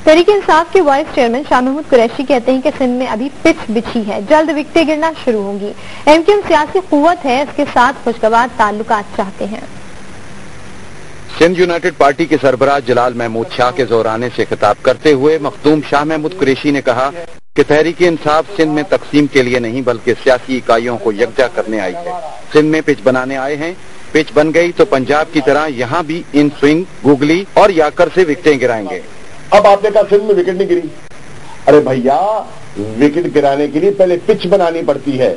तहरीक इंसाफ के vice chairman Shah Mahmood Qureshi कहते हैं कि सिंध में अभी पिच बिछी है, जल्द विकटें गिरना शुरू होंगी। एमक्यूएम सियासी कुव्वत है, इसके साथ खुशगवार ताल्लुकात चाहते हैं। सिंध यूनाइटेड पार्टी के सरबराह जलाल महमूद शाह के जोराने से खिताब करते हुए मखदूम शाह महमूद कुरैशी ने कहा कि तहरीक इंसाफ सिंध में तकसीम के लिए नहीं बल्कि सियासी इकाइयों को यकजा करने आई है। सिंध में पिच बनाने आए हैं। पिच बन गई तो पंजाब की तरह यहाँ भी इन स्विंग, गुगली और याकर से विकटें गिराएंगे। अब आपने कहा सिंध में विकेट नहीं गिरी। अरे भैया, विकेट गिराने के लिए पहले पिच बनानी पड़ती है,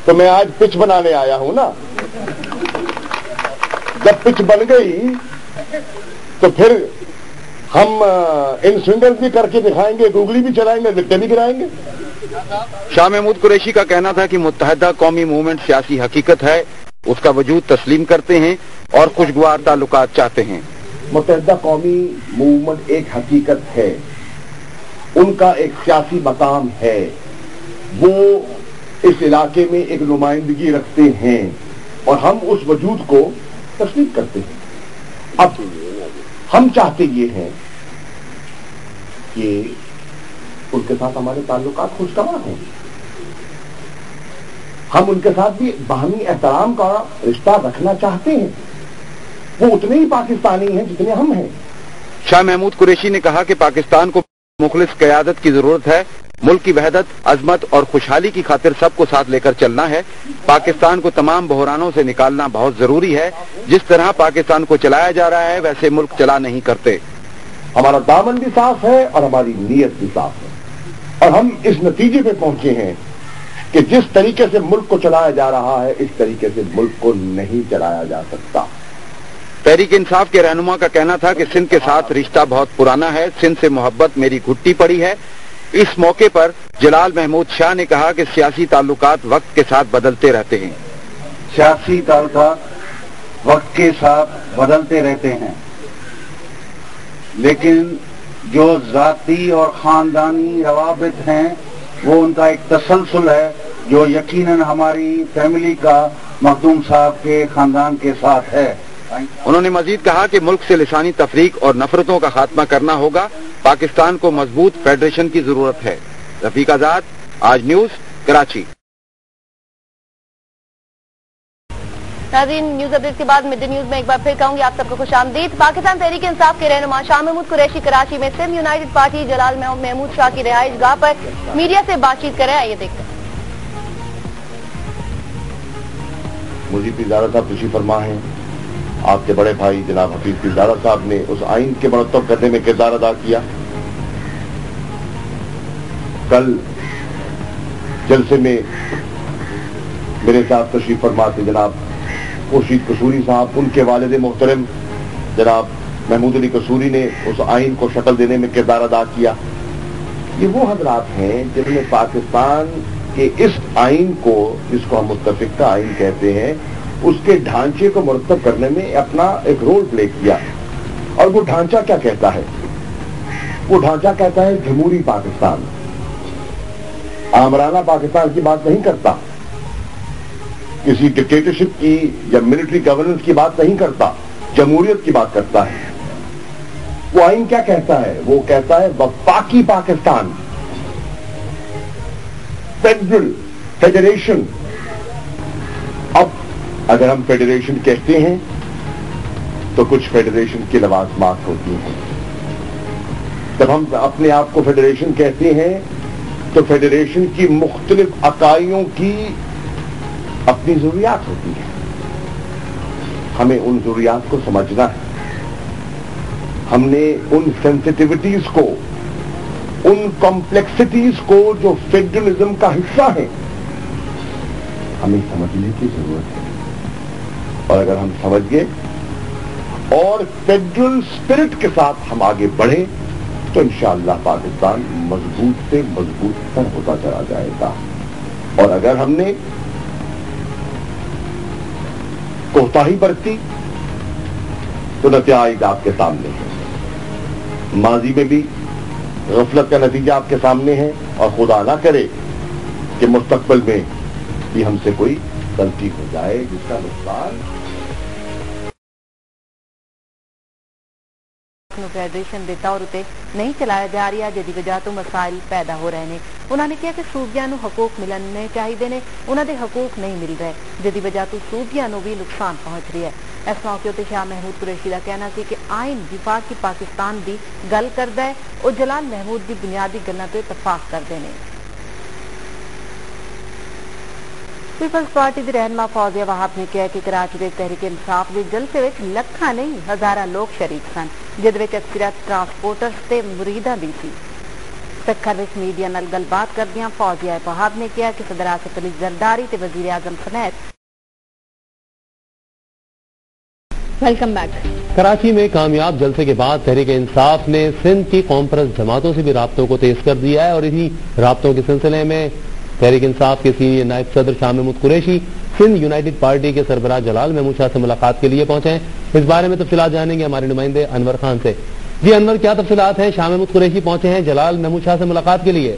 तो मैं आज पिच बनाने आया हूं ना। जब पिच बन गई तो फिर हम इन स्विंगर्स भी करके दिखाएंगे, गुगली भी चलाएंगे, विकेट भी गिराएंगे। शाह महमूद कुरैशी का कहना था कि मुत्तहदा कौमी मूवमेंट सियासी हकीकत है, उसका वजूद तस्लीम करते हैं और खुशगवार ताल्लुकात चाहते हैं। मुत्तहदा कौमी मूवमेंट एक हकीकत है, उनका एक सियासी मकाम है, वो इस इलाके में एक नुमाइंदगी रखते हैं और हम उस वजूद को तस्लीम करते हैं। अब हम चाहते ये हैं कि उनके साथ हमारे ताल्लुकात खुशगवार हों, हम उनके साथ भी बाहमी एहतराम का रिश्ता रखना चाहते हैं। वो उतने ही पाकिस्तानी हैं जितने हम हैं। शाह महमूद कुरैशी ने कहा कि पाकिस्तान को मुखलिस क़यादत की जरूरत है। मुल्क की वहदत, अजमत और खुशहाली की खातिर सबको साथ लेकर चलना है। पाकिस्तान को तमाम बहरानों से निकालना बहुत जरूरी है। जिस तरह पाकिस्तान को चलाया जा रहा है वैसे मुल्क चला नहीं करते। हमारा दामन भी साफ है और हमारी नीयत भी साफ है और हम इस नतीजे पे पहुंचे हैं कि जिस तरीके से मुल्क को चलाया जा रहा है, इस तरीके से मुल्क को नहीं चलाया जा सकता। तहरीक इंसाफ के रहनुमा का कहना था कि सिंध के साथ रिश्ता बहुत पुराना है, सिंध से मोहब्बत मेरी घुट्टी पड़ी है। इस मौके पर जलाल महमूद शाह ने कहा कि सियासी ताल्लुकात वक्त के साथ बदलते रहते हैं। सियासी ताल्लुकात वक्त के साथ बदलते रहते हैं, लेकिन जो जाती और खानदानी रवाबित हैं वो उनका एक तसलसल है जो यकीनन हमारी फैमिली का मखदूम साहब के खानदान के साथ है। उन्होंने मजीद कहा कि मुल्क से लिसानी तफरीक और नफरतों का खात्मा करना होगा। पाकिस्तान को मजबूत फेडरेशन की जरूरत है। रफीक आजाद, आज न्यूज, कराची। नाज़रीन, न्यूज अपडेट के बाद मिड डे न्यूज में एक बार फिर कहूंगी आप सबको खुशामदीद। पाकिस्तान तहरीक इंसाफ के रहनुमा शाह महमूद कुरैशी कराची में सिंध यूनाइटेड पार्टी जलाल महमूद शाह की रिहाइश गाह पर मीडिया से बातचीत करें। आइए देखते हैं। मुझीब पिज़ारा साहब तशरीफ फरमा हैं। आपके बड़े भाई जनाब हफीज पिज़ारा साहब ने उस आइन के मरतब करने में किरदार अदा किया। कल जलसे में मेरे साथ तशरीफ फरमा थे जनाब खुर्शीद कसूरी साहब, उनके वालिद मोहतरम जनाब महमूद अली कसूरी ने उस आइन को शक्ल देने में किरदार अदा किया। ये वो हजरात हैं जिन्होंने पाकिस्तान के इस आइन को, जिसको हम मुत्तफिका आइन कहते हैं, उसके ढांचे को मुरतब करने में अपना एक रोल प्ले किया। और वो ढांचा क्या कहता है? वो ढांचा कहता है जमहूरी पाकिस्तान, आमराना पाकिस्तान की बात नहीं करता, किसी डिक्टेटरशिप की या मिलिट्री गवर्नेंस की बात नहीं करता, जमहूरियत की बात करता है। वो आइन क्या कहता है? वो कहता है वफाकी पाकिस्तान, फेडरेशन। अब अगर हम फेडरेशन कहते हैं तो कुछ फेडरेशन की लवाजमात होती हैं। जब हम अपने आप को फेडरेशन कहते हैं तो फेडरेशन की मुख्तलिफ अकाइयों की अपनी जरूरियात होती है। हमें उन जरूरियात को समझना है। हमने उन सेंसिटिविटीज को, उन कॉम्प्लेक्सिटीज को जो फेडरलिज्म का हिस्सा है, हमें समझने की जरूरत है। और अगर हम समझ गए और फेडरल स्पिरिट के साथ हम आगे बढ़े तो इंशाअल्लाह पाकिस्तान मजबूत से मजबूत तर होता चला जाएगा। और अगर हमने कोताही बरती तो नतीजा आपके सामने है। माजी में भी गफलत का नतीजा आपके सामने है और खुदा ना करे कि मुस्तकबिल में भी हमसे कोई गलती हो जाए जिसका नुकसान ਫੈਡਰੇਸ਼ਨ ਦੇ ਤੌਰ ਉਤੇ ਨਹੀਂ ਚਲਾਇਆ ਜਾ ਰਿਹਾ, ਜਿਹਦੀ ਵਜ੍ਹਾ ਤੋਂ ਮਸਾਇਲ ਪੈਦਾ ਹੋ ਰਹੇ ਨੇ। ਉਹਨਾਂ ਨੇ ਕਿਹਾ ਕਿ ਸੂਬਿਆਂ ਨੂੰ ਹਕੂਕ ਮਿਲਣੇ ਚਾਹੀਦੇ ਨੇ, ਉਹਨਾਂ ਦੇ ਹਕੂਕ ਨਹੀਂ ਮਿਲ ਰਹੇ, ਜਿਹਦੀ ਵਜ੍ਹਾ ਤੋਂ ਸੂਬਿਆਂ ਨੂੰ ਵੀ ਨੁਕਸਾਨ ਪਹੁੰਚ ਰਿਹਾ ਹੈ। ਇਸ ਮੌਕੇ ਉੱਤੇ ਸ਼ਾਹ ਮਹਿਮੂਦ ਕੁਰੈਸ਼ੀ ਦਾ ਕਹਿਣਾ ਸੀ ਕਿ ਆਇਨ ਵਿਫਾਕੀ ਪਾਕਿਸਤਾਨ ਦੀ ਗੱਲ ਕਰਦਾ ਹੈ, ਉਹ ਜਲਾਲ ਮਹਿਮੂਦ ਦੀ ਬੁਨਿਆਦੀ ਗੱਲਾਂ ਤੋਂ ਇਤਫਾਕ ਕਰਦੇ ਨੇ। پیپلز پارٹی کی رہنما فوزیہ وہاب نے کہا کہ کراچی کے تحریک انصاف کے جلسے میں لکھاں نہیں ہزارہ لوگ شریک سن، جس میں اکثریت ٹرانسپورٹرز تے مریداں بھی سی۔ سکھر وچ میڈیا نال گل بات کردیاں فوزیہ وہاب نے کہا کہ صدر آصف علی زرداری تے وزیر اعظم سمیت ویلکم بیک۔ کراچی میں کامیاب جلسے کے بعد تحریک انصاف نے سندھ کی قوم پرست جماعتوں سے بھی رابطوں کو تیز کر دیا ہے اور انہی رابطوں کے سلسلے میں تحریک انصاف کے سینئر نائب صدر شاہ محمود قریشی سندھ یونائٹڈ پارٹی کے سربراہ جلال محمود شاہ سے ملاقات کے لیے پہنچے ہیں۔ اس بارے میں تفصیلات جانیں گے ہمارے نمائندے انور خان سے۔ جی انور، کیا تفصیلات ہیں؟ شاہ محمود قریشی پہنچے ہیں جلال محمود شاہ سے ملاقات کے لیے۔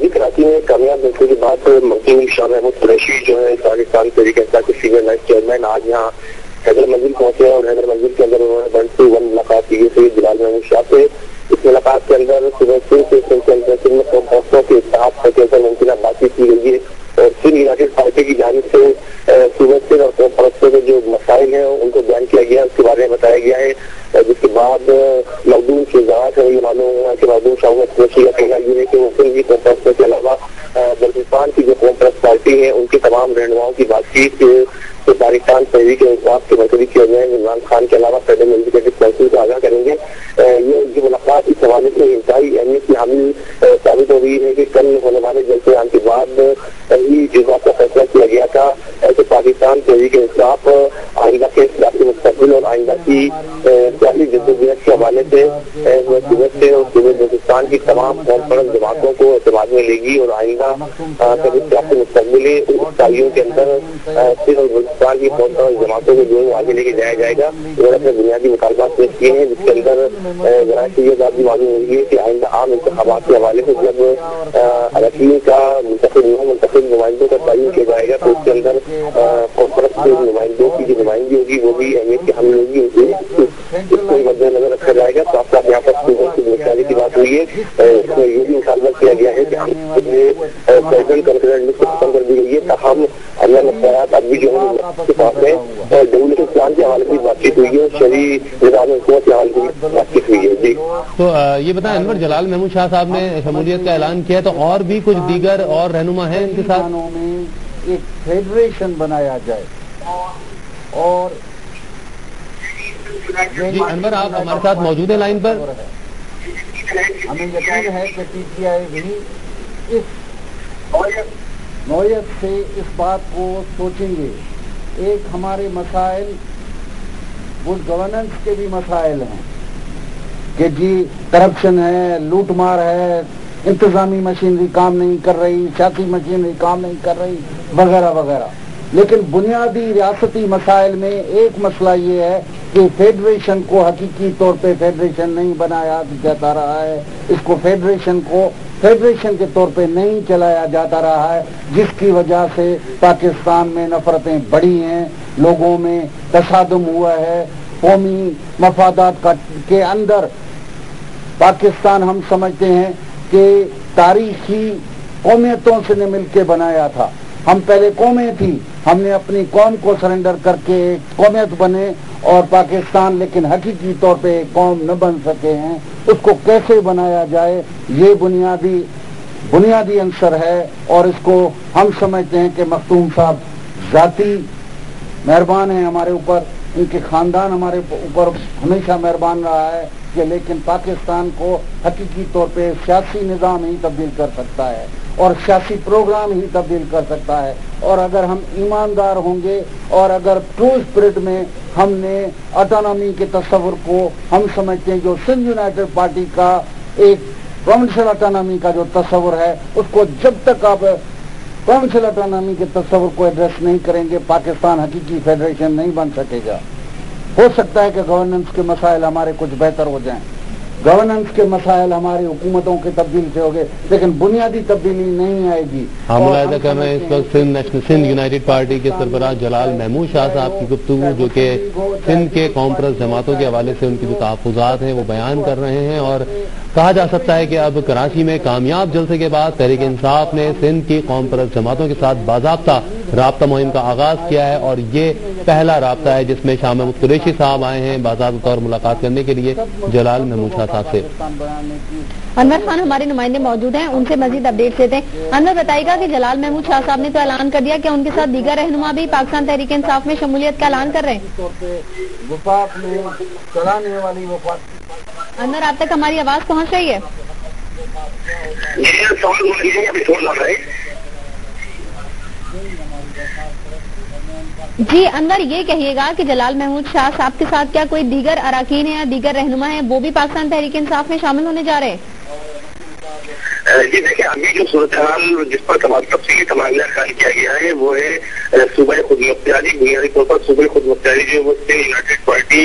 جی، کراچی میں کامیاب جلسے کے بعد مقدوم شاہ محمود قریشی جو ہے پاکستان تحریک انصاف کے سینئر نائب چیئرمین آج یہاں حیدر منزل پہنچے ہیں اور حیدر منزل کے اندر انہوں نے 1-to-1 ملاقات کی ہے جلال محمود شاہ سے۔ اس ملاقات کے اندر صبح سندھ میں قوم پرستوں کے اتحاد کے اندر ممکنہ بات چیت کی گئی ہے اور سندھ یونائٹڈ پارٹی کی جانب سے صوبہ سندھ اور قوم پرستوں کے جو مسائل ہیں ان کو بیان کیا گیا، اس کے بارے میں بتایا گیا ہے، جس کے بعد مخدوم شہزاد ہے، یہ معلوم ہوا کہ مخدوم شاہ محمود قریشی کا کہنا یہ ہے کہ وہ سندھ کی قوم پرستوں کے علاوہ بلوچستان کی جو قوم پرست پارٹی ہے ان کے تمام رہنماؤں کی بات چیت تو پاکستان تحریک انصاف کے مرکزی چیئرمین عمران خان کے علاوہ فیڈرل لیجسلیٹو کونسل کو آگاہ کریں گے۔ یہ ملاقات اس حوالے سے انتہائی اہمیت کی حامل ثابت ہو رہی ہے کہ کل ہونے والے جلسے عام کے بعد ہی اس بات کا فیصلہ کیا گیا تھا کہ پاکستان تحریک انصاف آئندہ کے سیاسی مستقبل اور آئندہ کی سیاسی جدوجہد کے حوالے سے صوبے سے اور صوبے بلوچستان کی تمام قوم پرست جماعتوں کو اعتماد میں لے گی اور آئندہ سیاسی مستقبل اس تعیوں کے اندر صرف پاکستان کی قوم پرست جماعتوں کو جو ہے آگے لے کے جایا جائے گا۔ انہوں نے اپنے بنیادی مطالبات پیش کیے ہیں جس کے اندر ذرائع سے یہ بات بھی معلوم ہوئی ہے کہ آئندہ عام انتخابات کے حوالے سے جب اراکین کا منتخب نمائندوں کا تعین کیا جائے گا تو اس کے اندر قوم پرست نمائندوں کی جو نمائندگی ہوگی وہ بھی اہمیت کی حامل ہوگی، اس کو مد نظر رکھا جائے گا۔ صاف صاف یہاں پر بنیادی کی بات ہوئی ہے، اس میں یہ بھی مطالبہ کیا گیا ہے کہ پریزیڈنٹ کنفیڈنٹ لسٹ ختم کر دی گئی ہے، تاہم اللہ مختارات اب بھی جو ہے کے پاس ہے اور دولت اسلام کے حوالے سے بات چیت ہوئی ہے اور شہری نظام حکومت کے حوالے سے بات چیت ہوئی ہے۔ جی تو یہ بتائیں انور، جلال محمود شاہ صاحب نے شمولیت کا اعلان کیا ہے تو اور بھی کچھ دیگر اور رہنما ہیں ان کے ساتھ؟ میں ایک فیڈریشن بنایا جائے اور جی انور، آپ ہمارے ساتھ موجود ہیں لائن پر؟ ہمیں یقین ہے کہ پی ٹی آئی بھی اس نوعیت سے اس بات کو سوچیں گے۔ ایک ہمارے مسائل گڈ گورننس کے بھی مسائل ہیں کہ جی کرپشن ہے، لوٹ مار ہے، انتظامی مشینری کام نہیں کر رہی، سیاسی مشینری کام نہیں کر رہی وغیرہ وغیرہ، لیکن بنیادی ریاستی مسائل میں ایک مسئلہ یہ ہے کہ فیڈریشن کو حقیقی طور پہ فیڈریشن نہیں بنایا جاتا رہا ہے، اس کو فیڈریشن کے طور پہ نہیں چلایا جاتا رہا ہے، جس کی وجہ سے پاکستان میں نفرتیں بڑھی ہیں، لوگوں میں تصادم ہوا ہے، قومی مفادات کے اندر پاکستان ہم سمجھتے ہیں کہ تاریخی قومیتوں سے نے مل کے بنایا تھا۔ ہم پہلے قومیں تھی، ہم نے اپنی قوم کو سرنڈر کر کے ایک قومیت بنے اور پاکستان لیکن حقیقی طور پہ ایک قوم نہ بن سکے ہیں۔ اس کو کیسے بنایا جائے یہ بنیادی عنصر ہے اور اس کو ہم سمجھتے ہیں کہ مختوم صاحب ذاتی مہربان ہیں ہمارے اوپر، ان کے خاندان ہمارے اوپر ہمیشہ مہربان رہا ہے کہ لیکن پاکستان کو حقیقی طور پہ سیاسی نظام ہی تبدیل کر سکتا ہے اور سیاسی پروگرام ہی تبدیل کر سکتا ہے، اور اگر ہم ایماندار ہوں گے اور اگر ٹرو اسپرٹ میں ہم نے آٹونومی کے تصور کو ہم سمجھتے ہیں جو سندھ یونائٹڈ پارٹی کا ایک پروونشل آٹونومی کا جو تصور ہے اس کو جب تک آپ پروونشل آٹونومی کے تصور کو ایڈریس نہیں کریں گے پاکستان حقیقی فیڈریشن نہیں بن سکے گا۔ ہو سکتا ہے کہ گورننس کے مسائل ہمارے کچھ بہتر ہو جائیں गवर्नेंस के मसाइल हमारी हुकूमतों के तब्दील से हो गए, लेकिन बुनियादी तब्दीली नहीं आएगी। हम मुलाहिदा कर रहे हैं इस वक्त सिंध यूनाइटेड पार्टी के सरबराह जलाल महमूद शाह साहब की गुफ्तगू, जो कि सिंध के कॉम्प्रेस जमातों के हवाले से उनकी जो तहफ़्फ़ुज़ात हैं वो बयान कर रहे हैं। और कहा जा सकता है कि अब कराची में कामयाब जलसे के बाद तहरीक इंसाफ ने सिंध की कॉम्प्रेस जमातों के साथ बाज़ाब्ता राब्ता मुहिम का आगाज किया है, और ये पहला राब्ता है जिसमें शाह महमूद कुरैशी साहब आए हैं बाज़ाब्ता तौर मुलाकात करने के लिए जलाल महमूद शाह साहब से। अनवर खान हमारे नुमाइंदे मौजूद हैं, उनसे मजीद अपडेट लेते हैं। अनवर बताइएगा कि जलाल महमूद शाह साहब ने तो ऐलान कर दिया कि उनके साथ दीगर रहनुमा भी पाकिस्तान तहरीक इंसाफ में शमूलियत का ऐलान कर रहे हैं। अनवर, आप तक हमारी आवाज पहुंच रही है? जी अनवर, ये कहिएगा कि जलाल महमूद शाह साहब के साथ क्या कोई दीगर अराकीन है या दीगर रहनुमा है वो भी पाकिस्तान तहरीक इंसाफ में शामिल होने जा रहे हैं? जी देखिए, अभी जो सूरत हाल जिस पर तफसीली तबादला किया गया है वो है सूबे खुद मुख्तियारी। बुनियादी तौर पर सूबे खुद मुख्तियारी जो है वो सिंध यूनाइटेड पार्टी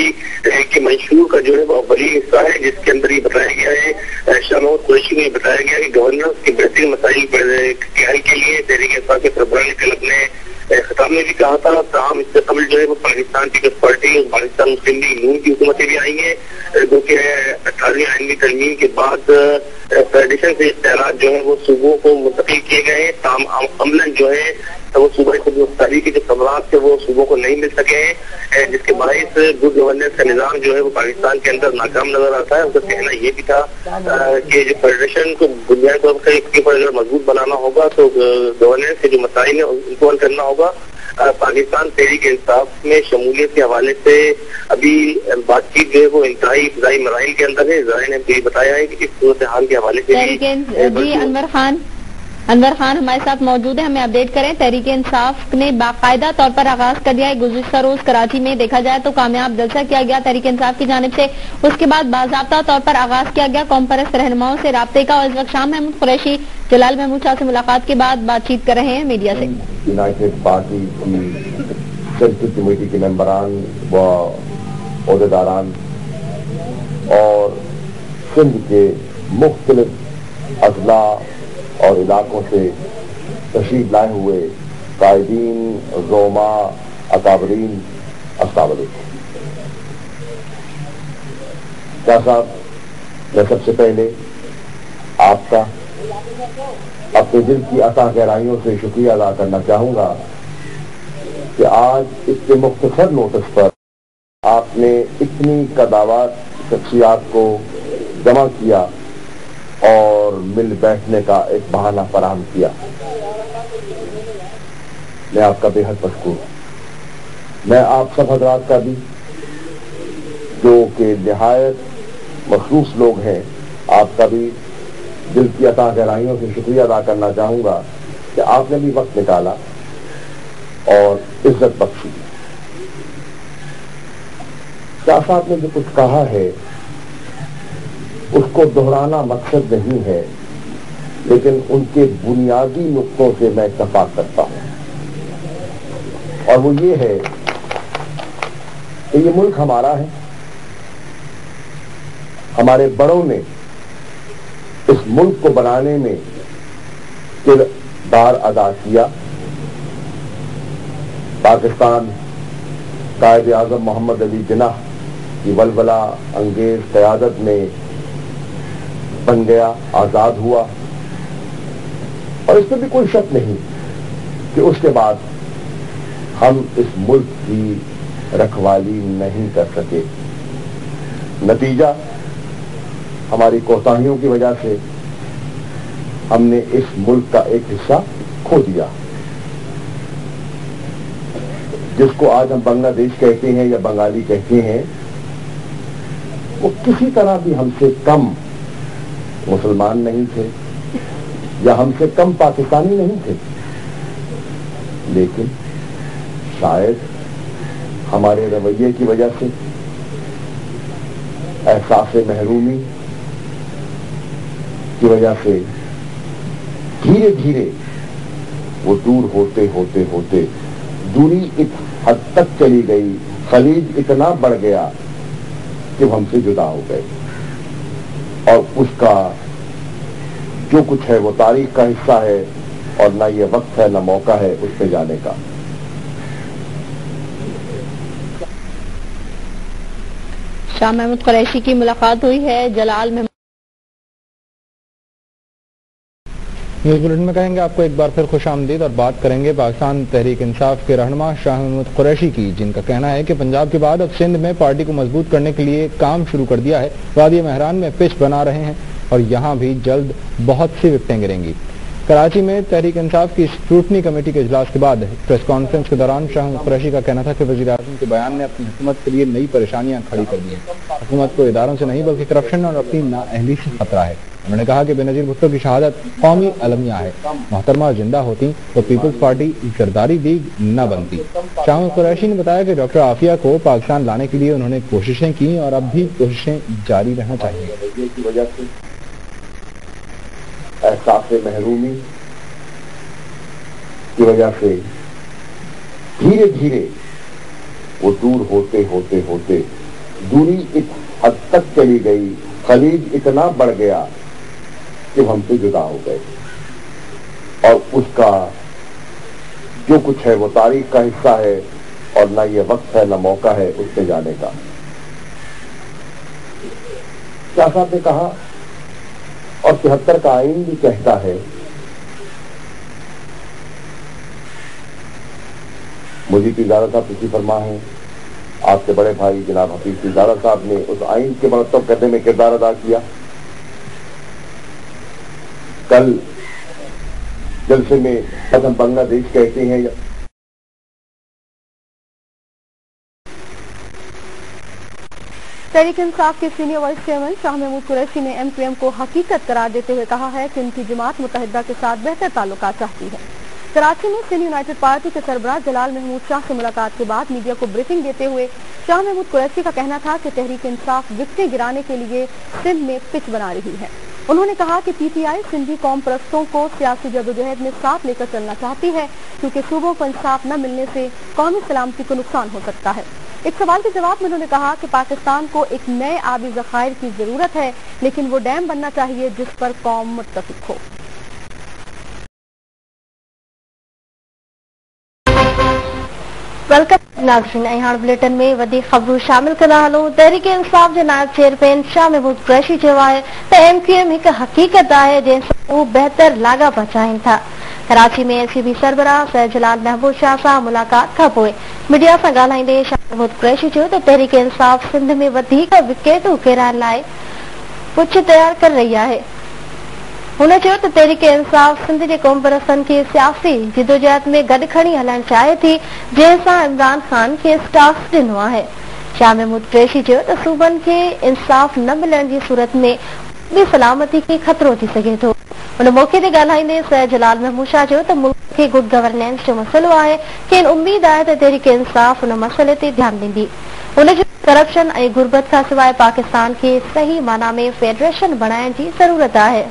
के मंशूर का जो है वो बड़ी हिस्सा है, जिसके अंदर ये बताया गया है, शाह महमूद कुरैशी ने बताया गया कि गवर्नेंस के बेहतरीन मसाइल तैयारी के लिए तहरीक इंसाफ के सरबराह ने कल अपने खिताब में भी कहा था। ताहम इससे कबल जो है वो पाकिस्तान पीपल्स पार्टी और पाकिस्तान मुस्लिम लीग नून की हुकूमतें भी आई हैं, जो कि 18वीं आईनी तरमीम के बाद फेडरेशन से इख्तियारात जो है वो सूबों को मुंतकिल किए गए हैं। ताहम अमलन जो है वो सूबे खुद मुख्तारी के जो सबरात थे वो सूबों को नहीं मिल सके हैं, जिसके बायस गुड गवर्नेंस का निज़ाम जो है वो पाकिस्तान के अंदर नाकाम नजर आता है। उनका कहना ये भी था कि जो फेडरेशन को बुनियादी तौर पर अगर मजबूत बनाना होगा तो गवर्नेंस के जो मसाइल है उनको हल करना होगा। पाकिस्तान तहरीक इंसाफ में शमूलियत के हवाले से अभी बातचीत जो है वो इंतहाई इब्तदाई मराइल के अंदर है। ज़राए ने भी बताया है कि इस सूरत हाल के हवाले से जी अनवर खान हमारे साथ मौजूद है, हमें अपडेट करें। तहरीक इंसाफ ने बाकायदा तौर पर आगाज कर दिया है। गुज़िश्ता रोज कराची में देखा जाए तो कामयाब जलसा किया गया तहरीक इंसाफ की जानिब से, उसके बाद बाज़ाब्ता तौर पर आगाज किया गया कॉम्प्रेस रहनुमाओं से राब्ते का। और इस वक्त शाह महमूद कुरैशी जलाल महमूद शाह से मुलाकात के बाद बातचीत कर रहे हैं मीडिया से। यूनाइटेड पार्टी की सेंट्रल कमेटी के मेंबरान व ओहदेदारान और सिंध के मुख्तलिफ अजला और इलाकों से तशरीफ लाए हुए कायदीन, रोमा, अकाबरीन, अस्सलाम वालेकुम। शाह साहब, मैं सबसे पहले आपका अपने दिल की अता गहराइयों से शुक्रिया अदा करना चाहूंगा कि आज इतने मुख्तसर नोटिस पर आपने इतनी कदावर शख्सियात को जमा किया और मिल बैठने का एक बहाना फराहम किया। मैं आपका बेहद मशकूर हूं। मैं आप सब हजरात का भी, जो कि निहायत मखसूस लोग हैं, आपका भी दिल की अता गहराइयों से शुक्रिया अदा करना चाहूंगा कि आपने भी वक्त निकाला और इज्जत बख्शी। शाह साहब ने जो कुछ कहा है उसको दोहराना मकसद नहीं है, लेकिन उनके बुनियादी नुक्तों से मैं इत्तफाक करता हूं, और वो ये है कि ये मुल्क हमारा है। हमारे बड़ों ने इस मुल्क को बनाने में किरदार अदा किया। पाकिस्तान कायद आज़म मोहम्मद अली जिन्नाह की वलवला अंगेज क़यादत में बन गया, आजाद हुआ, और इसमें भी कोई शक नहीं कि उसके बाद हम इस मुल्क की रखवाली नहीं कर सके। नतीजा, हमारी कोताहियों की वजह से हमने इस मुल्क का एक हिस्सा खो दिया, जिसको आज हम बांग्लादेश कहते हैं या बंगाली कहते हैं। वो किसी तरह भी हमसे कम मुसलमान नहीं थे या हमसे कम पाकिस्तानी नहीं थे, लेकिन शायद हमारे रवैये की वजह से, एहसास महरूमी की वजह से धीरे धीरे वो दूर होते होते होते दूरी एक हद तक चली गई, खलीज इतना बढ़ गया कि वो हमसे जुदा हो गए। और उसका जो कुछ है वो तारीख का हिस्सा है और ना ये वक्त है ना मौका है उस पे जाने का। शाह महमूद कुरैशी की मुलाकात हुई है जलाल में। न्यूज बुलेटिन में कहेंगे आपको एक बार फिर खुशामदीद और बात करेंगे पाकिस्तान तहरीक इंसाफ के रहनुमा शाह महमूद कुरैशी की, जिनका कहना है कि पंजाब के बाद अब सिंध में पार्टी को मजबूत करने के लिए काम शुरू कर दिया है। वादी महरान में पिच बना रहे हैं और यहां भी जल्द बहुत सी विकटें गिरेंगी। कराची में तहरीक इंसाफ की स्क्रूटनी कमेटी के इजलास के बाद प्रेस कॉन्फ्रेंस के दौरान शाह महमूद कुरैशी का कहना था कि वज़ीर-ए-आज़म के बयान ने अपनी हुकूमत के लिए नई परेशानियां खड़ी कर दी हैं। हुकूमत को इदारों से नहीं बल्कि करप्शन और अपनी नाअहली से खतरा है। उन्होंने कहा कि बेनजीर भुट्टो की शहादत कौमी अलमिया है। मोहतरमा जिंदा होती तो पीपल्स पार्टी जरदारी लीग न बनती। शाह महमूद कुरैशी ने बताया कि डॉक्टर आफिया को पाकिस्तान लाने के लिए उन्होंने कोशिशें की और अब भी कोशिशें जारी रहना चाहिए। एहसास महरूमी की वजह से धीरे धीरे वो दूर होते होते होते दूरी एक हद तक चली गई, खलीज इतना बढ़ गया कि हमसे जुदा हो गए और उसका जो कुछ है वो तारीख का हिस्सा है और ना ये वक्त है ना मौका है उस पे जाने का। शाह साहब ने कहा और 73 का आईन भी कहता है, मुझे पिजारा साहब पिछली फरमा है, आपके बड़े भाई जनाब हफीज पिजारा साहब ने उस आईन के मरतब करने में किरदार अदा किया। कल जलसे में हम बांग्लादेश कहते हैं, तहरीक इंसाफ के senior vice chairman Shah Mahmood Qureshi ने एमक्यूएम को हकीकत करार देते हुए कहा है कि उनकी जमात मुत्तहिदा के साथ बेहतर ताल्लुकात चाहती है। कराची में सिंध यूनाइटेड पार्टी के सरबराह जलाल महमूद शाह से मुलाकात के बाद मीडिया को ब्रीफिंग देते हुए शाह महमूद कुरैशी का कहना था कि तहरीक इंसाफ विकटें गिराने के लिए सिंध में पिच बना रही है। उन्होंने कहा कि पीटीआई सिंधी कौम परस्तों को सियासी जदोजहद में साथ लेकर चलना चाहती है, क्योंकि सूबों को इंसाफ न मिलने से कौमी सलामती को नुकसान हो सकता है। एक सवाल के जवाब में उन्होंने कहा कि पाकिस्तान को एक नए आबी ज़खायर की जरूरत है, लेकिन वो डैम बनना चाहिए जिस पर कौम मुत्तफिक हो। वेलकम नाज़रीन, हाणे बुलेटिन में वधीक ख़बरूं शामिल कंदा हलूं। तहरीक इंसाफ जे नायब चेयरमैन शाह महमूद कुरैशी चयो आहे त एमक्यूएम हिकु हक़ीक़त आहे जंहिंसां उहे बहितर लाॻापा चाहिनि था। कराची में एसीबी सरबराह सैयद जलाल महबूब शाह सां मुलाक़ात खां पोइ मीडिया सां ॻाल्हाईंदे शाह महमूद कुरैशी चयो त तहरीक इंसाफ सिंध में वधीक विकेटूं किराइण लाइ पुछ तयार करे रही आहे। हुन चयो त तहरीक इंसाफ सिंध जे क़ौम परस्तनि खे सियासी जिदोजहद में गॾु खणी हलणु चाहे थी, जंहिंसां इमरान ख़ान खे स्टाफ ॾिनो आहे। शाह महमूद कुरैशी चयो त सूबनि खे इंसाफ न मिलण जी सूरत में बि सलामती खे ख़तरो थी सघे थो। उन मौक़े ते ॻाल्हाईंदे सैयद जलाल महमूद शाह चयो त मुल्क खे गुड गवर्नेंस जो मसइलो आहे, खेनि उमीद आहे त तहरीक इंसाफ उन मसइले ते ध्यानु ॾींदी। हुन चयो करप्शन ऐं गुरबत खां सवाइ पाकिस्तान खे सही माना में फेडरेशन बणाइण जी ज़रूरत आहे।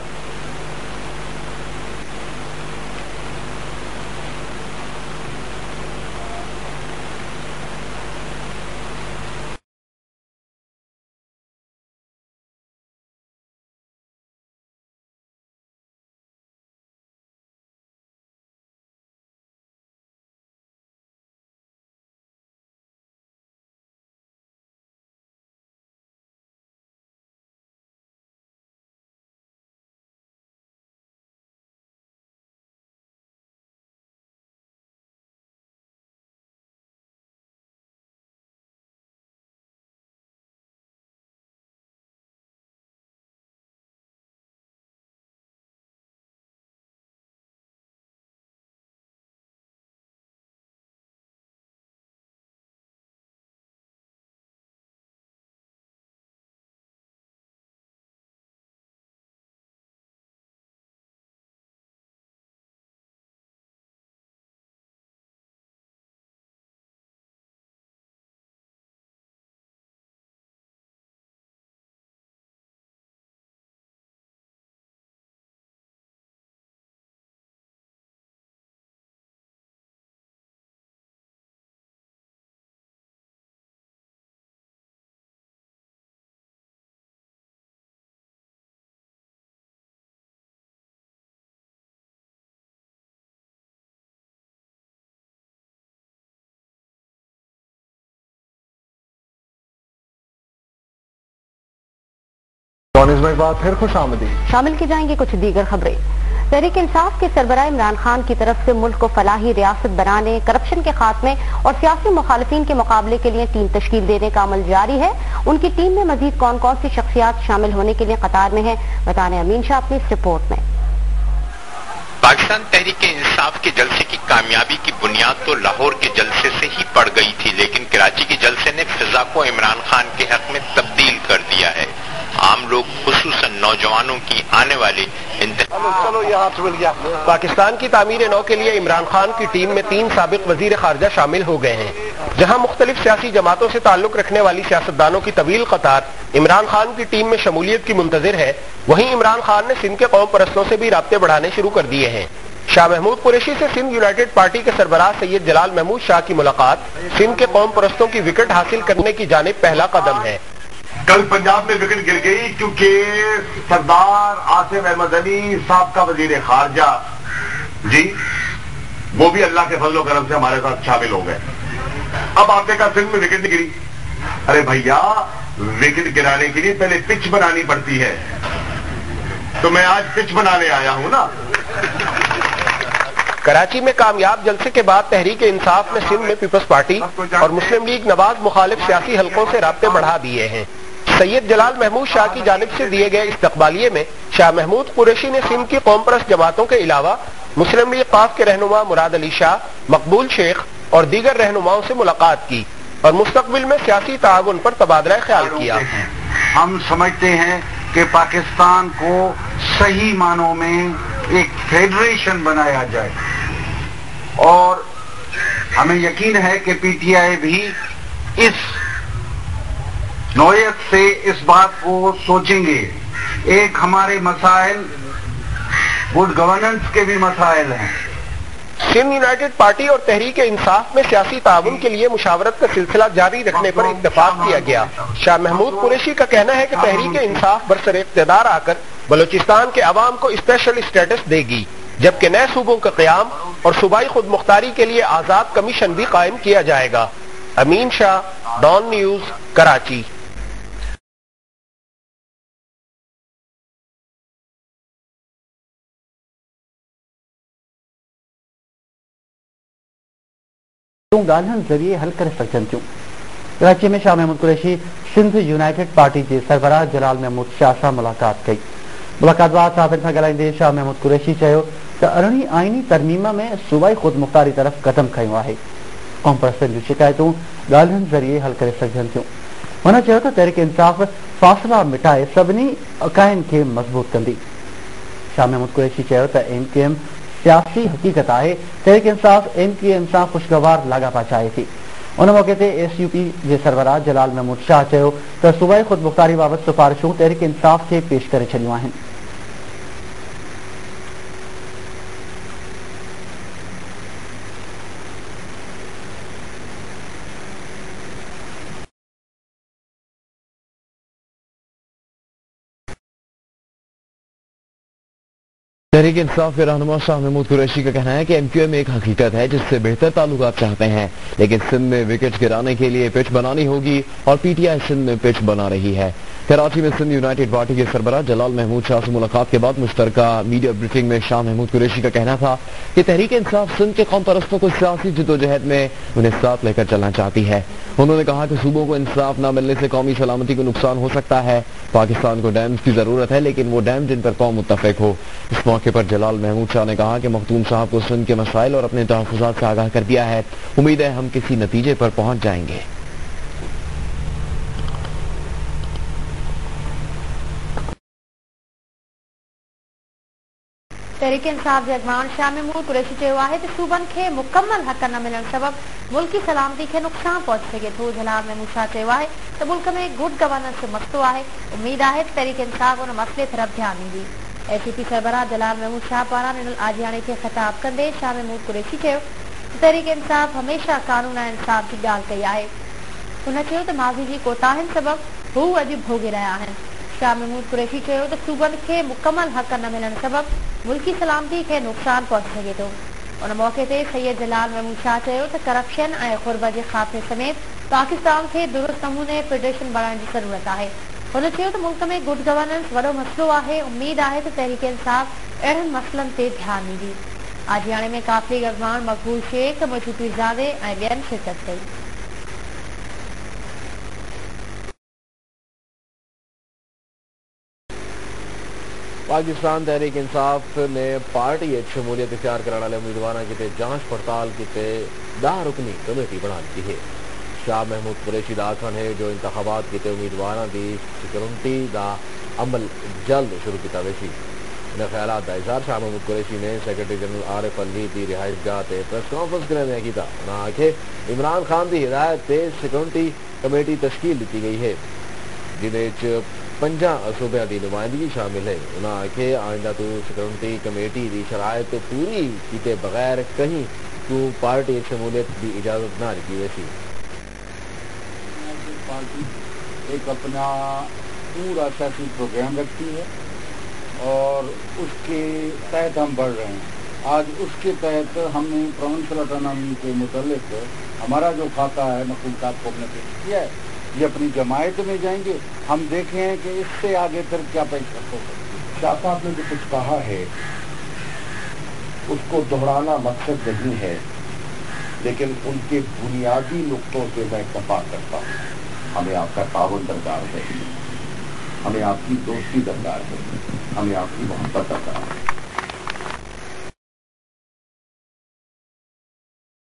में एक बार फिर खुशामदीद। शामिल की जाएंगी कुछ दीगर खबरें। तहरीक इंसाफ के सरबराह इमरान खान की तरफ से मुल्क को फलाही रियासत बनाने, करप्शन के खात्मे और सियासी मुखालिफिन के मुकाबले के लिए टीम तश्कील देने का अमल जारी है। उनकी टीम में मजीद कौन कौन सी शख्सियात शामिल होने के लिए कतार में है, बताने अमीन शाह अपनी इस रिपोर्ट में। पाकिस्तान तहरीक इंसाफ के जलसे की कामयाबी की बुनियाद तो लाहौर के जलसे से ही पड़ गई थी, लेकिन कराची के जलसे ने फिजा को इमरान खान के हक में तब्दील कर दिया है। आम लोग खुसूसन नौजवानों की आने वाले चलो ये हाथ मिल गया। पाकिस्तान की तामीर नौ के लिए इमरान खान की टीम में 3 साबिक वजीर खारजा शामिल हो गए हैं। जहां मुख्तलिफ सियासी जमातों से ताल्लुक रखने वाली सियासतदानों की तवील कतार इमरान खान की टीम में शमूलियत की मुंतजिर है, वहीं इमरान खान ने सिंध के कौम परस्तों से भी राब्ते बढ़ाने शुरू कर दिए हैं। शाह महमूद कुरैशी से सिंध यूनाइटेड पार्टी के सरबराह सैयद जलाल महमूद शाह की मुलाकात सिंध के कौम परस्तों की विकेट हासिल करने की जानिब पहला कदम है। कल पंजाब में विकेट गिर गई क्योंकि सरदार आसिफ अहमद अली साहब का वजीर खारजा जी वो भी अल्लाह के फजल करम से हमारे साथ शामिल हो गए। अब आपने कहा सिंध में विकेट गिरी। अरे भैया, विकेट गिराने के लिए पहले पिच बनानी पड़ती है, तो मैं आज पिच बनाने आया हूं ना। कराची में कामयाब जलसे के बाद तहरीक इंसाफ ने सिंध में पीपल्स पार्टी और मुस्लिम लीग नवाज मुखालिफ सियासी हलकों से राब्ते बढ़ा दिए हैं। सैयद जलाल महमूद शाह की जानिब से दिए गए इस्तकबालिये में शाह महमूद कुरैशी ने सिंध की कौम परस्त जमातों के अलावा मुस्लिम लीग काफ के रहनुमा मुराद अली शाह, मकबूल शेख और दीगर रहनुमाओं से मुलाकात की और मुस्तकबिल में सियासी ताउन पर तबादला ख्याल किया। हम समझते हैं कि पाकिस्तान को सही मानों में एक फेडरेशन बनाया जाए और हमें यकीन है कि पीटीआई भी इस नौयत से इस बात को सोचेंगे। एक हमारे मसाइल गुड गवर्नेंस के भी मसाइल हैं। सिंध यूनाइटेड पार्टी और तहरीक इंसाफ में सियासी ताउन के लिए मुशावरत का सिलसिला जारी रखने पर इत्तेफाक किया गया। शाह महमूद कुरैशी का कहना है कि तहरीक इंसाफ बरसर इख्तियार आकर बलूचिस्तान के अवाम को स्पेशल स्टेटस देगी, जबकि नए सूबों का क़याम और सूबाई खुद मुख्तारी के लिए आजाद कमीशन भी कायम किया जाएगा। अमीन शाह, डॉन न्यूज, कराची। ॻाल्हियुनि ज़रिए हल करे सघजनि थियूं। कराची में शाह महमूद कुरैशी सिंध यूनाइटेड पार्टी जे सरबराह जलाल महमूद शाह सां मुलाक़ात कई। मुलाक़ात बाद साफ़िन सां ॻाल्हाईंदे शाह महमूद कुरैशी चयो त अरिड़हीं आईनी तरमीम में सूबाई खुद मुख्तारी तरफ़ क़दम खंयो आहे। कौम परस्तनि जूं शिकायतूं ॻाल्हियुनि ज़रिए हल करे सघजनि थियूं। हुन चयो त तहरीक इंसाफ़ फ़ासिला मिटाए सभिनी अकाइन खे मज़बूत कंदी। शाह महमूद कुरैशी चयो त MKM सियासी हकीकत है, तहरीक इंसाफ MKM सां खुशगवार लाॻापा चाहे थी। उन मौके ते SUP जे सरबराह जलाल महमूद शाह चयो त सूबाई खुद मुख्तारी बाबति सिफारिशूं तहरीक इंसाफ खे पेश करे छॾियूं आहिनि। तहरीक इंसाफ के रहनुमा शाह महमूद कुरैशी का कहना है कि MQM एक हकीकत है जिससे बेहतर ताल्लुकात चाहते हैं, लेकिन सिंध में विकेट गिराने के लिए पिच बनानी होगी और PTI सिंध में पिच बना रही है। कराची में सिंध यूनाइटेड पार्टी के सरबराह जलाल महमूद शाह से मुलाकात के बाद मुश्तरका मीडिया ब्रीफिंग में शाह महमूद कुरैशी का कहना था कि तहरीक इंसाफ सिंध के कौम परस्तों को सियासी जदोजहद में उन्हें साथ लेकर चलना चाहती है। उन्होंने कहा कि सूबों को इंसाफ न मिलने से कौमी सलामती को नुकसान हो सकता है। पाकिस्तान को डैम्स की जरूरत है, लेकिन वो डैम जिन पर कौम मुत्तफिक हो। इस मौके पर जलाल महमूद शाह ने कहा कि मखदूम साहब को सिंध के मसाइल और अपने तहफ़्फ़ुज़ात से आगाह कर दिया है। उम्मीद है हम किसी नतीजे पर पहुंच जाएंगे। तहरीक इंसाफ जे अॻवान शाह महमूद कुरैशी चयो आहे त सूबनि खे मुकमल हक़ न मिलण सबबि मुल्की सलामती खे नुक़सान पहुची सघे थो। जलाल महमूद शाह चयो आहे त मुल्क में गुड गवर्नेंस जो मसलो आहे। उम्मीद आहे त तहरीक इंसाफ उन मसइले तरफ़ ध्यानु ॾींदी। SUP सरबराह जलाल महमूद शाह पारां ॾिनल आजियाणे खे ख़िताब कंदे शाह महमूद कुरैशी चयो त तहरीक इंसाफ हमेशह कानून ऐं इंसाफ जी ॻाल्हि कई आहे। हुन चयो त माज़ी जी कोताहियुनि सबबि हू अॼु भोॻे रहिया आहिनि। शाह महमूद कुरैशी चयो त सूबनि खे मुकमल हक़ न मिलण सबबि मुल्की सलामती खे नुक़सान पहुची सघे थो। उन मौके ते सैयद जलाल महमूद शाह चयो त करप्शन ऐं ग़ुर्बत जे ख़ात्मे समेत पाकिस्तान खे दुरुस्त नमूने फेडरेशन बणाइण जी ज़रूरत आहे। हुन चयो त मुल्क में गुड गवर्नेंस वॾो मसइलो आहे। उम्मीद आहे त तहरीक इंसाफ अहिड़नि मसइलनि ते ध्यानु ॾींदी। आजियाणे में काफ़ी अॻवान मक़बूल शेख, मजू पीरज़ादे ऐं ॿियनि शिरकत कई। पाकिस्तान तहरीक इंसाफ ने पार्टी शमूलियत इख्तियार कराने वाले उम्मीदवारों की जांच पड़ताल की 10 रुकनी कमेटी बना दी है। शाह महमूद कुरैशी का आखन है जो इंतखाबात की उम्मीदवारों की सिक्योरिटी का अमल जल्द शुरू किया वेसी। इन ख्यालात का इजहार शाह महमूद कुरैशी ने सेक्रेटरी जनरल आरिफ अलवी की रिहाइश गाह से प्रेस कॉन्फ्रेंस करने किया। उन्होंने आखे इमरान खान की हिदायत से सिक्योरिटी कमेटी तश्कील दी गई है जिन्हें 50 सूबे की नुमाइंदगी शामिल है। उन्होंने आखे आइंदा तो सिक्योरिटी कमेटी की शराइत पूरी किए बगैर कहीं तो पार्टी शमूलियत की इजाजत ना दी वैसी। पार्टी एक अपना पूरा सियासी प्रोग्राम रखती है और उसके तहत हम बढ़ रहे हैं। आज उसके तहत हमने प्रोविंशियल ऑटोनॉमी के मुतालिक हमारा जो खाता है मखदूम साहब को हमने पेश किया है। ये अपनी जमायत में जाएंगे, हम देखें कि इससे आगे फिर क्या पेश हो। शाह साहब ने जो कुछ कहा है उसको दोहराना मकसद नहीं है, लेकिन उनके बुनियादी नुक्तों से मैं इत्तेफाक करता हूँ। हमें आपका ताउन दरकार है, हमें आपकी दोस्ती दरकार है, हमें आपकी मोहब्बत दरकार है।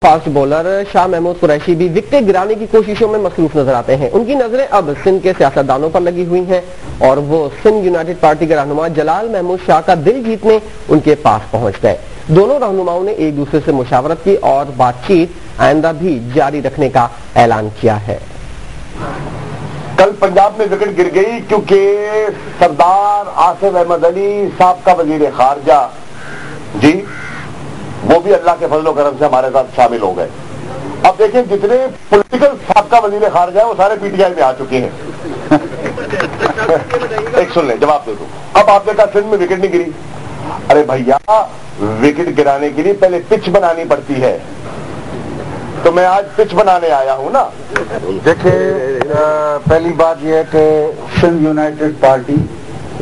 फास्ट बॉलर शाह महमूद कुरैशी भी विकेट गिराने की कोशिशों में मसरूफ नजर आते हैं। उनकी नजरें अब सिंध के सियासतदानों पर लगी हुई हैं और वो सिंध यूनाइटेड पार्टी के रहनुमा जलाल महमूद शाह का दिल जीतने उनके पास पहुंच गए। दोनों रहनुमाओं ने एक दूसरे से मुशावरत की और बातचीत आइंदा भी जारी रखने का ऐलान किया है। कल पंजाब में विकेट गिर गई क्योंकि सरदार आसिफ अहमद अली साहब का वजीर खारजा जी वो भी अल्लाह के फजल करम से हमारे साथ शामिल हो गए। अब देखें जितने पॉलिटिकल साहब का वजीर खारजा है वो सारे पीटीआई में आ चुके हैं। एक सुन ले, जवाब दे दो। अब आपने कहा सिंध में विकेट नहीं गिरी। अरे भैया, विकेट गिराने के लिए पहले पिच बनानी पड़ती है, तो मैं आज पिच बनाने आया हूं ना। देखिए, पहली बात यह है कि सिंध यूनाइटेड पार्टी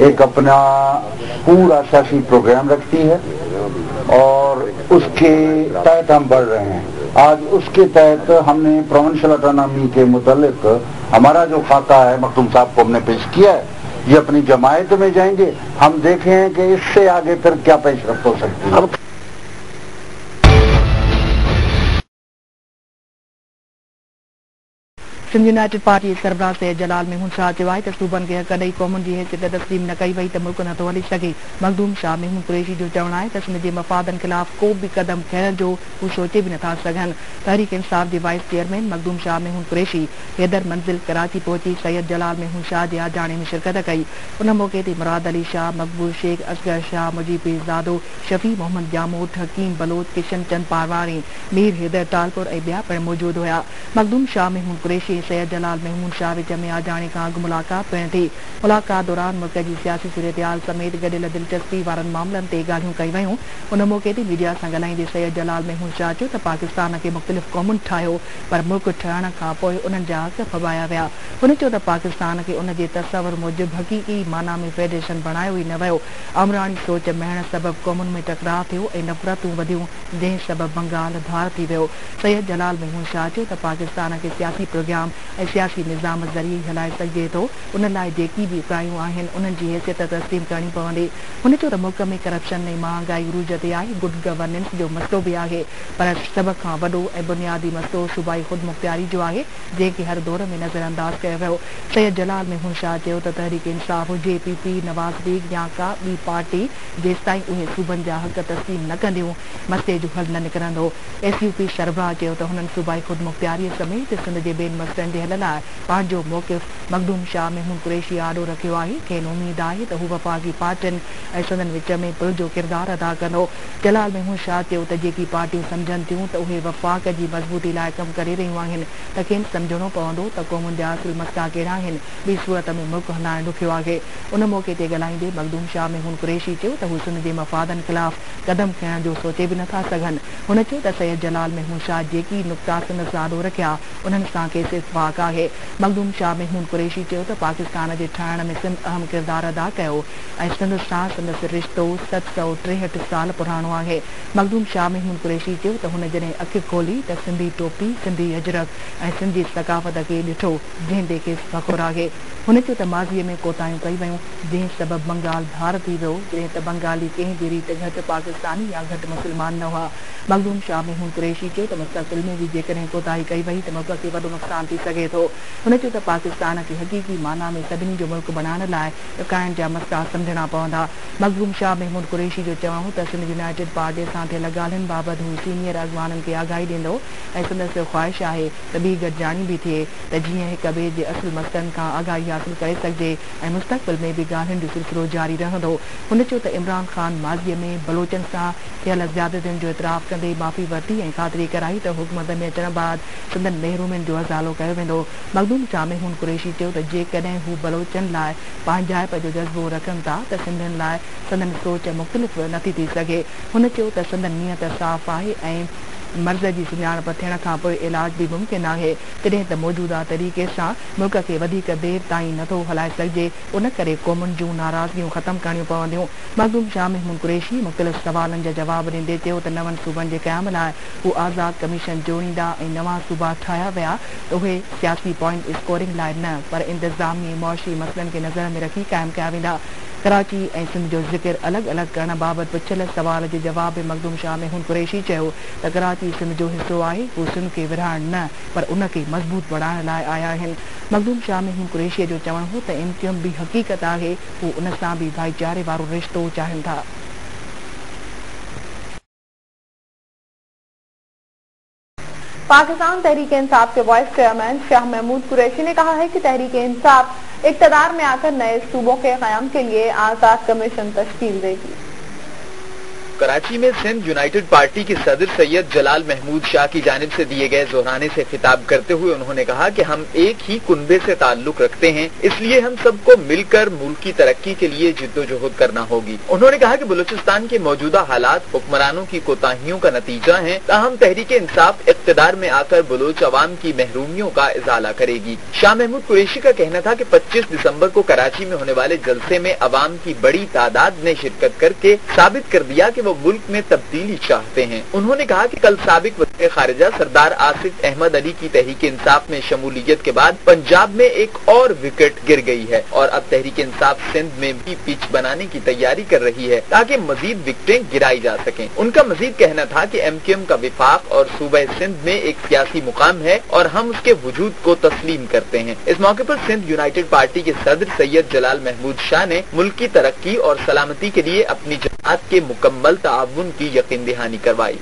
एक अपना पूरा सियासी प्रोग्राम रखती है और उसके तहत हम बढ़ रहे हैं। आज उसके तहत हमने प्रोविंशियल ऑटोनॉमी के मुतालिक हमारा जो खाता है मखदूम साहब को हमने पेश किया है। ये अपनी जमायत में जाएंगे, हम देखें कि इससे आगे फिर क्या पेशरफ्त हो सकती है। सिंध यूनाइटेड पार्टी सरबराह सैयद जलाल महमूद शाह चयो आहे त सूबनि खे कॾहिं क़ौमुनि जी हैसियत तस्लीम न कई वई त मुल्क नथो हली सघे। मखदूम शाह महमूद कुरैशी जो चवणु आहे त सिंध जे मफ़ादनि ख़िलाफ़ को बि क़दम खणण जो हू सोचे बि नथा सघनि। तहरीक इंसाफ जे वाइस चेयरमैन मखदूम शाह महमूद कुरैशी हैदर मंज़िल कराची पहुची सैयद जलाल महमूद शाह जे आजाणे में शिरकत कई। उन मौक़े ते मुराद अली शाह, मकबूल शेख, असगर शाह, मुजीब पीरज़ादो, शफ़ी मोहम्मद जामोद, हकीम बलोच, किशन चंद पारवानी, मीर हैदर तालपुर ऐं ॿिया पिणु मौजूद हुआ। मखदूम शाह महमूद कुरैशी सैयद जलाल महमूद शाह विच में आजाणे खां अॻु मुलाक़ात पिणु थी। मुलाक़ात दौरान मुल्क जी सियासी सूरतहाल समेत गॾियल दिलचस्पी वारनि मामलनि ते ॻाल्हियूं कई वयूं। उन मौक़े ते मीडिया सां ॻाल्हाईंदे सैयद जलाल महमूद शाह चयो त पाकिस्तान खे मुख़्तलिफ़ क़ौमुनि ठाहियो पर मुल्क ठहण खां पोइ उन्हनि जा हक़ फबाया विया। हुन चयो त पाकिस्तान खे उन जे तसवर मूजिबि हक़ीक़ी माना में फेडरेशन बणायो ई न वियो। अमरानी सोच महण सबबि क़ौमुनि में टकराव थियो ऐं नफ़रतूं वधियूं, जंहिं सबबि बंगाल धार थी वियो। सैयद जलाल महमूद शाह चयो त पाकिस्तान खे सियासी प्रोग्राम ऐं सियासी निज़ाम ज़रिए हलाए सघिजे थो। उन लाइ जेकी बि इकायूं आहिनि उन्हनि जी हैसियत तस्लीम करणी पवंदी। हुन चयो त मुल्क में करप्शन ऐं महांगाई उरूज ते आहे। गुड गवर्नेंस जो मसइलो बि आहे, पर सभ खां वॾो ऐं बुनियादी मसइलो सूबाई ख़ुदि मुख़्तियारी जो आहे, जंहिंखे हर दौर में नज़रअंदाज़ कयो वियो। सैयद जलाल महमूद शाह चयो त तहरीक इंसाफ हुजे, पीपी, नवाज़ लीग या का ॿी पार्टी, जेसिताईं उहे सूबनि जा हक़ तस्लीम न कंदियूं मसइले जो हल न निकिरंदो। SUP सरबराह चयो त हुननि सूबाई ख़ुदि मुख़्तियारीअ समेत सिंध जे ॿियनि मसइलनि जे हल लाइ पंहिंजो मौक़िफ़ मखदूम शाह महमूद कुरैशी आॾो रखियो आहे। खेनि उमीद आहे त हू वफ़ाक़ी पार्टियुनि ऐं संदनि विच में पुल जो किरदारु अदा कंदो। जलाल महमूद शाह चयो त जेकी पार्टियूं सम्झनि थियूं त उहे वफ़ाक़ जी मज़बूती लाइ कमु करे रहियूं आहिनि त खेनि सम्झणो पवंदो त क़ौमुनि जा असुल मसइला कहिड़ा आहिनि। ॿी सूरत में मुल्क हलाइण ॾुखियो आहे। उन मौक़े ते ॻाल्हाईंदे मखदूम शाह महमूद कुरैशी चयो त हू सिंध जे मफ़ादनि ख़िलाफ़ क़दम खणण जो सोचे बि नथा सघनि। हुन चयो त सैयद जलाल महमूद शाह जेकी नुक़्ता सिंध सां आॾो रखिया उन्हनि सां के इत्तफाक़ आहे। मखदूम शाह महमूद कुरैशी चयो त पाकिस्तान जे ठाहिण में सिंध अहम किरदार अदा कयो ऐं सिंध सां संदसि रिश्तो 763 साल पुराणो आहे। मखदूम शाह महमूद कुरैशी चयो त हुन जॾहिं अखि खोली त सिंधी टोपी, सिंधी अजरक ऐं सिंधी सकाफ़त खे ॾिठो जंहिं ते खेसि फ़ख़ुरु आहे। हुन चयो त माज़ीअ में कोताहियूं कई वयूं जंहिं सबबु बंगाल धार थी वियो, जॾहिं त बंगाली कंहिं बि रीति घटि पाकिस्तानी या घटि मुस्लमान न हुआ। मखदूम शाह महमूद कुरैशी चयो त मुस्तक़बिल में बि जेकॾहिं कोताही कई वई त मुल्क खे वॾो नुक़सान थी सघे थो। हुन चयो त पाकिस्तान खे हक़ीक़ी माना में सभिनी जो मुल्क बणाइण लाइ ॾुकाइण जा मसइला सम्झणा पवंदा। मखदूम शाह महमूद कुरैशी जो चवणु हो त सिंध यूनाइटेड पार्टी सां थियल ॻाल्हियुनि बाबति हू सीनियर अॻवाननि खे आगाही ॾींदो ऐं संदसि ख़्वाहिश आहे त ॿी गॾिजाणी बि थिए त जीअं हिक ॿिए जे असुल मसइलनि खां आगाही हासिल करे सघिजे ऐं मुस्तक़बिल में बि ॻाल्हियुनि जो सिलसिलो जारी रहंदो। हुन चयो त इमरान ख़ान माज़ीअ में बलोचनि सां थियल ज़्यादतियुनि जो इतराफ़ कंदे माफ़ी वरिती ऐं ख़ातिरी कराई त हुकूमत में अचण बाद सिंधनि महरूमनि जो हज़ालो कयो वेंदो। मखदूम शाह महमूद कुरैशी चयो त जेकॾहिं हू बलोचनि लाइ पंहिंजाइप जो जज़्बो रखनि था त सिंधियुनि लाइ संदनि सोच मुख़्तलिफ़ नथी थी सघे। हुन चयो त संदनि नियत साफ़ आहे ऐं मर्ज़ जी सुञाणप थियण खां पोइ इलाज बि मुमकिन आहे, तॾहिं त मौजूदा तरीक़े सां मुल्क खे वधीक देर ताईं नथो हलाए सघिजे। उन करे क़ौमुनि जूं नाराज़गियूं ख़तमु करणियूं पवंदियूं। मखदूम शाह महमूद कुरैशी मुख़्तलिफ़ सवालनि जा जवाब ॾींदे चयो त नवनि सूबनि जे क़याम लाइ हू आज़ाद कमीशन जोड़ींदा ऐं नवां सूबा ठाहिया विया त उहे सियासी पॉइंट स्कोरिंग लाइ न पर इंतज़ामी मुआशी मसइलनि खे नज़र में रखी क़ाइमु कया वेंदा। कराची ऐं सिंध जो ज़िक्र अलॻि अलॻि करण बाबति पुछियल सवाल जे जवाब में मखदूम शाह महमूद कुरैशी चयो त कराची सिंध जो हिसो आहे, हू सिंध खे विरहाइण न पर उन खे मज़बूत बढ़ाइण लाइ आया आहिनि। मखदूम शाह महमूद कुरैशीअ जो चवणु हो त एमक्यूएम बि हक़ीक़त आहे, हू उन सां बि भाईचारे वारो रिश्तो चाहिनि था। पाकिस्तान तहरीक इंसाफ के वाइस चेयरमैन शाह महमूद कुरैशी ने कहा है कि तहरीक इंसाफ इक़्तिदार में आकर नए सूबों के क़याम के लिए आज़ाद कमीशन तश्कील देगी। कराची में सिंध यूनाइटेड पार्टी के सदर सैयद जलाल महमूद शाह की जानिब से दिए गए जोहराने से खिताब करते हुए उन्होंने कहा कि हम एक ही कुनबे से ताल्लुक रखते हैं, इसलिए हम सबको मिलकर मुल्क की तरक्की के लिए जिद्दोजहद करना होगी। उन्होंने कहा कि बलूचिस्तान के मौजूदा हालात हुक्मरानों की कोताहियों का नतीजा है, ताहम तहरीक इंसाफ इक़्तिदार में आकर बलूच अवाम की महरूमियों का इजाला करेगी। शाह महमूद कुरैशी का कहना था कि 25 दिसंबर को कराची में होने वाले जलसे में अवाम की बड़ी तादाद ने शिरकत करके साबित कर दिया कि वो मुल्क में तब्दीली चाहते हैं। उन्होंने कहा कि कल साबिक वज़ीर खारिजा सरदार आसिफ अहमद अली की तहरीक इंसाफ में शमूलियत के बाद पंजाब में एक और विकेट गिर गई है और अब तहरीक इंसाफ सिंध में भी पिच बनाने की तैयारी कर रही है ताकि मजीद विकेटें गिराई जा सकें। उनका मजीद कहना था कि एमक्यूएम का विफाक और सूबे सिंध में एक सियासी मुकाम है और हम उसके वजूद को तस्लीम करते हैं। इस मौके पर सिंध यूनाइटेड पार्टी के सदर सैयद जलाल महमूद शाह ने मुल्क की तरक्की और सलामती के लिए अपनी जमात के मुकम्मल ताउन की यकीन दहानी करवाई।